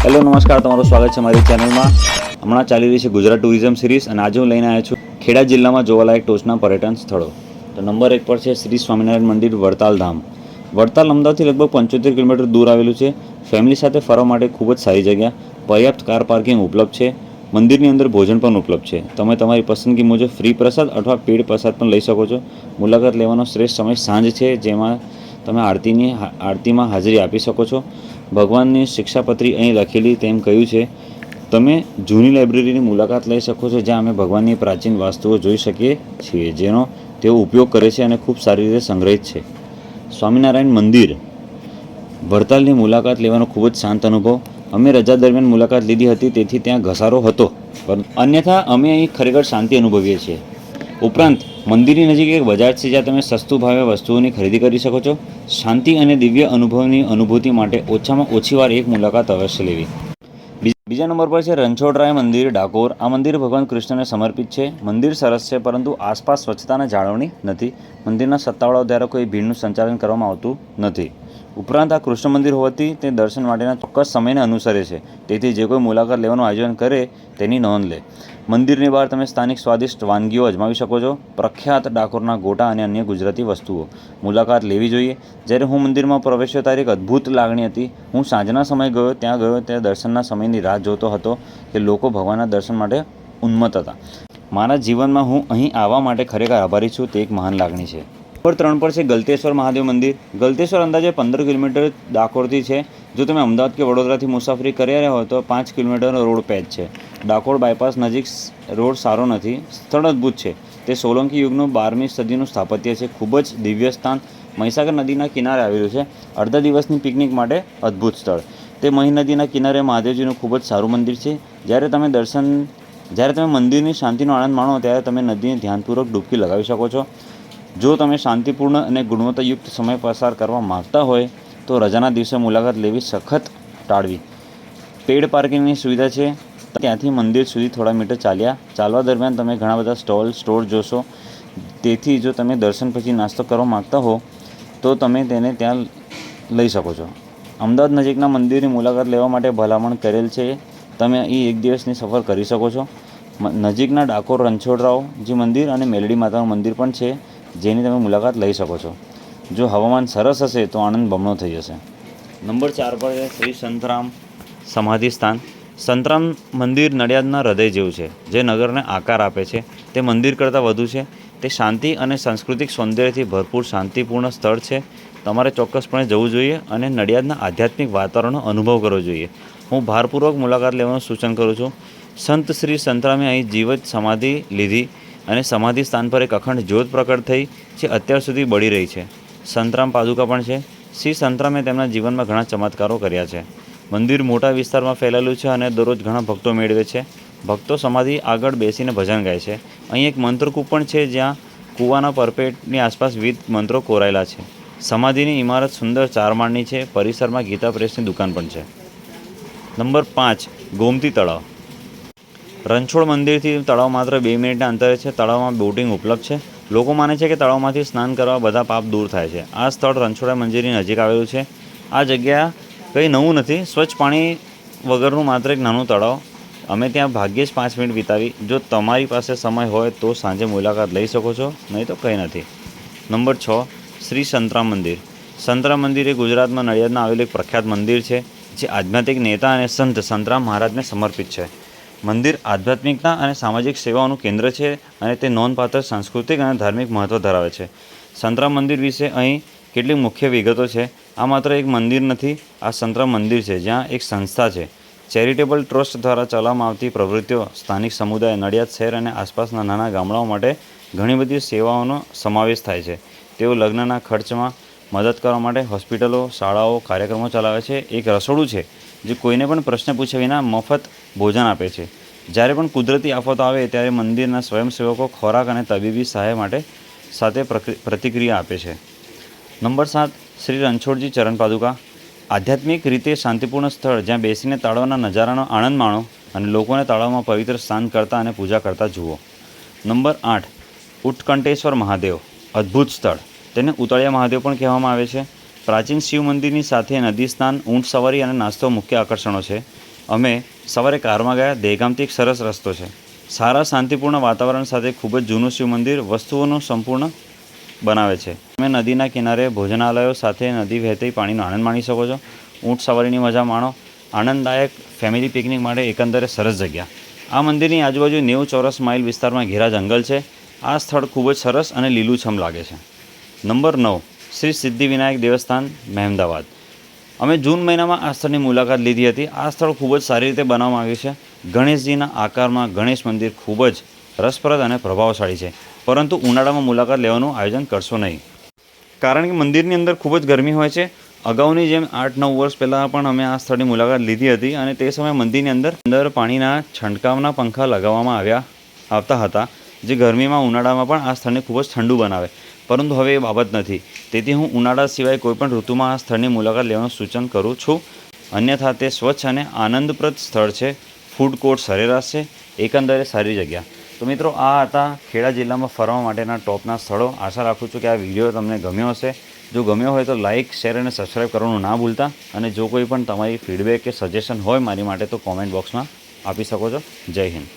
Hello નમસ્કાર, તમારું સ્વાગત છે મારી ચેનલમાં. હમણાં ચાલી રહી છે ગુજરાત ટુરિઝમ સિરીઝ અને આજે હું લઈને આવ્યો છું ખેડા જિલ્લામાં જોવાલાયક ટોચના પર્યટન સ્થળો. તો નંબર 1 પર છે શ્રી સ્વામિનારાયણ મંદિર વડતાલ ધામ. વડતાલ અમદાવાદથી લગભગ 75 કિલોમીટર દૂર આવેલું છે. ફેમિલી સાથે ફરવા માટે ખૂબ જ સારી જગ્યા. પર્યાપ્ત કાર પાર્કિંગ ઉપલબ્ધ છે. મંદિરની અંદર ભોજન પણ ઉપલબ્ધ છે. તમે તમારી પસંદગી મુજબ ફ્રી પ્રસાદ અથવા પેડ પ્રસાદ પણ લઈ શકો છો. મુલાકાત લેવાનો શ્રેષ્ઠ સમય સાંજ છે, જેમાં તમે આરતીમાં હાજરી આપી શકો છો. ભગવાનની શિક્ષાપત્રી અહીં લખેલી તેમ કહ્યું છે. તમે જૂની લાઇબ્રેરીની મુલાકાત લઈ શકો છો, જ્યાં અમે ભગવાનની પ્રાચીન વાસ્તુઓ જોઈ શકીએ છીએ, જેનો તેઓ ઉપયોગ કરે છે અને ખૂબ સારી રીતે સંગ્રહિત છે. સ્વામિનારાયણ મંદિર વડતાલની મુલાકાત લેવાનો ખૂબ જ શાંત અનુભવ. અમે રજા દરમિયાન મુલાકાત લીધી હતી, તેથી ત્યાં ઘસારો હતો, અન્યથા અમે અહીં ખરેખર શાંતિ અનુભવીએ છીએ. ઉપરાંત મંદિરની નજીક એક બજાર છે, જ્યાં તમે સસ્તું ભાવે વસ્તુઓની ખરીદી કરી શકો છો. શાંતિ અને દિવ્ય અનુભવની અનુભૂતિ માટે ઓછામાં ઓછી વાર એક મુલાકાત અવશ્ય લેવી. બીજા નંબર પર છે રણછોડરાય મંદિર, ડાકોર. આ મંદિર ભગવાન કૃષ્ણને સમર્પિત છે. મંદિર સરસ છે, પરંતુ આસપાસ સ્વચ્છતાની જાળવણી નથી. મંદિરના સત્તાવાળાઓ દ્વારા કોઈ ભીડનું સંચાલન કરવામાં આવતું નથી. ઉપરાંત આ કૃષ્ણ મંદિર હોવાથી તે દર્શન માટેના ચોક્કસ સમયને અનુસરે છે, તેથી જે કોઈ મુલાકાત લેવાનું આયોજન કરે તેની નોંધ લે. મંદિરની બહાર તમે સ્થાનિક સ્વાદિષ્ટ વાનગીઓ અજમાવી શકો છો. પ્રખ્યાત ડાકોરના ગોટા અને અન્ય ગુજરાતી વસ્તુઓ મુલાકાત લેવી જોઈએ. જ્યારે હું મંદિરમાં પ્રવેશ્યો ત્યારે એક અદ્ભુત લાગણી હતી. હું સાંજના સમયે ત્યાં દર્શનના સમયની રાહ જોતો હતો કે લોકો ભગવાનના દર્શન માટે ઉન્મત્ત હતા. મારા જીવનમાં હું અહીં આવવા માટે ખરેખર આભારી છું. તે એક મહાન લાગણી છે. નંબર 3 પર છે ગલતેશ્વર મહાદેવ મંદિર. ગલતેશ્વર અંદાજે 15 કિલોમીટર ડાકોરથી છે. જો તમે અમદાવાદ કે વડોદરાથી મુસાફરી કરી રહ્યા હોય તો 5 કિલોમીટરનો રોડ પેચ છે. ડાકોર બાયપાસ નજીક રોડ સારો નથી. સ્થળ અદ્ભુત છે. તે સોલંકી યુગનું 12મી સદીનું સ્થાપત્ય છે. ખૂબ જ દિવ્ય સ્થાન મહીસાગર નદીના કિનારે આવેલું છે. અડધા દિવસની પિકનિક માટે અદ્ભુત સ્થળ. તે મહી નદીના કિનારે મહાદેવજીનું ખૂબ જ સારું મંદિર છે. જ્યારે તમે મંદિરની શાંતિનો આનંદ માણો ત્યારે તમે નદીને ધ્યાનપૂર્વક ડૂબકી લગાવી શકો છો. જો તમે શાંતિપૂર્ણ અને ગુણવત્તાયુક્ત સમય પસાર કરવા માગતા હોય તો રજાના દિવસે મુલાકાત લેવી સખત ટાળવી. પેડ પાર્કિંગની સુવિધા છે. ત્યાંથી મંદિર સુધી થોડા મીટર ચાલવા દરમિયાન તમે ઘણા બધા સ્ટોર જોશો. તેથી જો તમે દર્શન પછી નાસ્તો કરવા માગતા હો તો તમે તેને ત્યાં લઈ શકો છો. અમદાવાદ નજીકના મંદિરની મુલાકાત લેવા માટે ભલામણ કરેલ છે. તમે અહીં એક દિવસની સફર કરી શકો છો. નજીકના ડાકોર રણછોડરાવજી મંદિર અને મેલડી માતાનું મંદિર પણ છે, જેની તમે મુલાકાત લઈ શકો છો. જો હવામાન સરસ હશે તો આનંદ બમણો થઈ જશે. નંબર 4 પર છે શ્રી સંતરામ સમાધિ સ્થાન. સંતરામ મંદિર નડિયાદના હૃદય જેવું છે, જે નગરને આકાર આપે છે. તે મંદિર કરતાં વધુ છે. તે શાંતિ અને સાંસ્કૃતિક સૌંદર્યથી ભરપૂર શાંતિપૂર્ણ સ્થળ છે. તમારે ચોક્કસપણે જવું જોઈએ અને નડિયાદના આધ્યાત્મિક વાતાવરણનો અનુભવ કરવો જોઈએ. હું ભારપૂર્વક મુલાકાત લેવાનું સૂચન કરું છું. સંત શ્રી સંતરામે અહીં જીવત સમાધિ લીધી અને સમાધિ સ્થાન પર એક અખંડ જ્યોત પ્રકટ થઈ, જે અત્યાર સુધી બળી રહી છે. સંતરામ પાદુકા પણ છે. શ્રી સંતરામે તેમના જીવનમાં ઘણા ચમત્કારો કર્યા છે. મંદિર મોટા વિસ્તારમાં ફેલાયેલું છે અને દરરોજ ઘણા ભક્તો મેળવે છે. ભક્તો સમાધિ આગળ બેસીને ભજન ગાય છે. અહીં એક મંત્રકૂપ પણ છે, જ્યાં કૂવાના પરપેટની આસપાસ વિવિધ મંત્રો કોરાયેલા છે. સમાધિની ઇમારત સુંદર 4 માળની છે. પરિસરમાં ગીતા પ્રેસની દુકાન પણ છે. નંબર 5 ગોમતી તળાવ. રણછોડ મંદિરથી તળાવ માત્ર 2 મિનિટના અંતરે છે. તળાવમાં બોટિંગ ઉપલબ્ધ છે. લોકો માને છે કે તળાવમાંથી સ્નાન કરવા બધા પાપ દૂર થાય છે. આ સ્થળ રણછોડ મંદિરની નજીક આવેલું છે. આ જગ્યા કંઈ નવું નથી. સ્વચ્છ પાણી વગરનું માત્ર એક નાનું તળાવ. અમે ત્યાં ભાગ્યે જ 5 મિનિટ વિતાવી. જો તમારી પાસે સમય હોય તો સાંજે મુલાકાત લઈ શકો છો, નહીં તો કંઈ નથી. નંબર 6 શ્રી સંતરામ મંદિર. સંતરામ મંદિર એ ગુજરાતમાં નડિયાદમાં આવેલું એક પ્રખ્યાત મંદિર છે, જે આધ્યાત્મિક નેતા અને સંત સંતરામ મહારાજને સમર્પિત છે. મંદિર આધ્યાત્મિકતા અને સામાજિક સેવાઓનું કેન્દ્ર છે અને તે નોંધપાત્ર સાંસ્કૃતિક અને ધાર્મિક મહત્ત્વ ધરાવે છે. સંતરામ મંદિર વિશે અહીં કેટલીક મુખ્ય વિગતો છે. આ માત્ર એક મંદિર નથી. આ સંતરામ મંદિર છે, જ્યાં એક સંસ્થા છે. ચેરિટેબલ ટ્રસ્ટ દ્વારા ચલાવવામાં આવતી પ્રવૃત્તિઓ સ્થાનિક સમુદાય, નડિયાદ શહેર અને આસપાસના નાના ગામડાઓ માટે ઘણી બધી સેવાઓનો સમાવેશ થાય છે. તેઓ લગ્નના ખર્ચમાં મદદ કરવા માટે હોસ્પિટલો, શાળાઓ, કાર્યક્રમો ચલાવે છે. એક રસોડું છે, જે કોઈને પણ પ્રશ્ન પૂછ્યા વિના મફત ભોજન આપે છે. જ્યારે પણ કુદરતી આફતો આવે ત્યારે મંદિરના સ્વયંસેવકો ખોરાક અને તબીબી સહાય સાથે પ્રતિક્રિયા આપે છે. નંબર 7 શ્રી રણછોડજી ચરણ પાદુકા. આધ્યાત્મિક રીતે શાંતિપૂર્ણ સ્થળ, જ્યાં બેસીને તળાવના નજારાનો આનંદ માણો અને લોકોને તળાવમાં પવિત્ર સ્નાન કરતા અને પૂજા કરતા જુઓ. નંબર 8 ઉત્કંઠેશ્વર મહાદેવ. અદ્ભુત સ્થળ. તેને ઉતળિયા મહાદેવ પણ કહેવામાં આવે છે. પ્રાચીન શિવ મંદિરની સાથે નદી સ્નાન, ઊંટ સવારી અને નાસ્તો મુખ્ય આકર્ષણો છે. અમે સવારે કારમાં ગયા. દહેગામથી એક સરસ રસ્તો છે. સારા શાંતિપૂર્ણ વાતાવરણ સાથે ખૂબ જ જૂનું શિવ મંદિર વસ્તુઓનું સંપૂર્ણ બનાવે છે. તમે નદીના કિનારે ભોજનાલયો સાથે નદી વહેતી પાણીનો આનંદ માણી શકો છો. ઊંટ સવારીની મજા માણો. આનંદદાયક ફેમિલી પિકનિક માટે એકંદરે સરસ જગ્યા. આ મંદિરની આજુબાજુ 90 ચોરસ માઇલ વિસ્તારમાં ઘેરા જંગલ છે. આ સ્થળ ખૂબ જ સરસ અને લીલુંછમ લાગે છે. નંબર 9 શ્રી સિદ્ધિવિનાયક દેવસ્થાન મહેમદાવાદ. અમે જૂન મહિનામાં આ સ્થળની મુલાકાત લીધી હતી. આ સ્થળ ખૂબ જ સારી રીતે બનાવવામાં આવ્યું છે. ગણેશજીના આકારમાં ગણેશ મંદિર ખૂબ જ રસપ્રદ અને પ્રભાવશાળી છે. પરંતુ ઉનાળામાં મુલાકાત લેવાનું આયોજન કરશો નહીં, કારણ કે મંદિરની અંદર ખૂબ જ ગરમી હોય છે. અગાઉની જેમ 8-9 વર્ષ પહેલાં પણ અમે આ સ્થળની મુલાકાત લીધી હતી અને તે સમયે મંદિરની અંદર પાણીના છંટકાવના પંખા લગાવવામાં આવતા હતા, જે ગરમીમાં ઉનાળામાં પણ આ સ્થળને ખૂબ જ ઠંડુ બનાવે. પરંતુ હવે એ બાબત નથી. તેથી હું ઉનાળા સિવાય કોઈપણ ઋતુમાં આ સ્થળની મુલાકાત લેવાનું સૂચન કરું છું. અન્યથા તે સ્વચ્છ અને આનંદપ્રદ સ્થળ છે. ફૂડ કોર્ટ સરેરાશ છે. એકંદરે સારી જગ્યા. તો મિત્રો, આ હતા ખેડા જિલ્લામાં ફરવા માટેના ટોપના સ્થળો. આશા રાખું છું કે આ વિડીયો તમને ગમ્યો હશે. જો ગમ્યો હોય તો લાઇક, શેર અને સબસ્ક્રાઈબ કરવાનું ના ભૂલતા. અને જો કોઈ પણ તમારી ફીડબેક કે સજેશન હોય મારી માટે તો કોમેન્ટ બોક્સમાં આપી શકો છો. જય હિન્દ.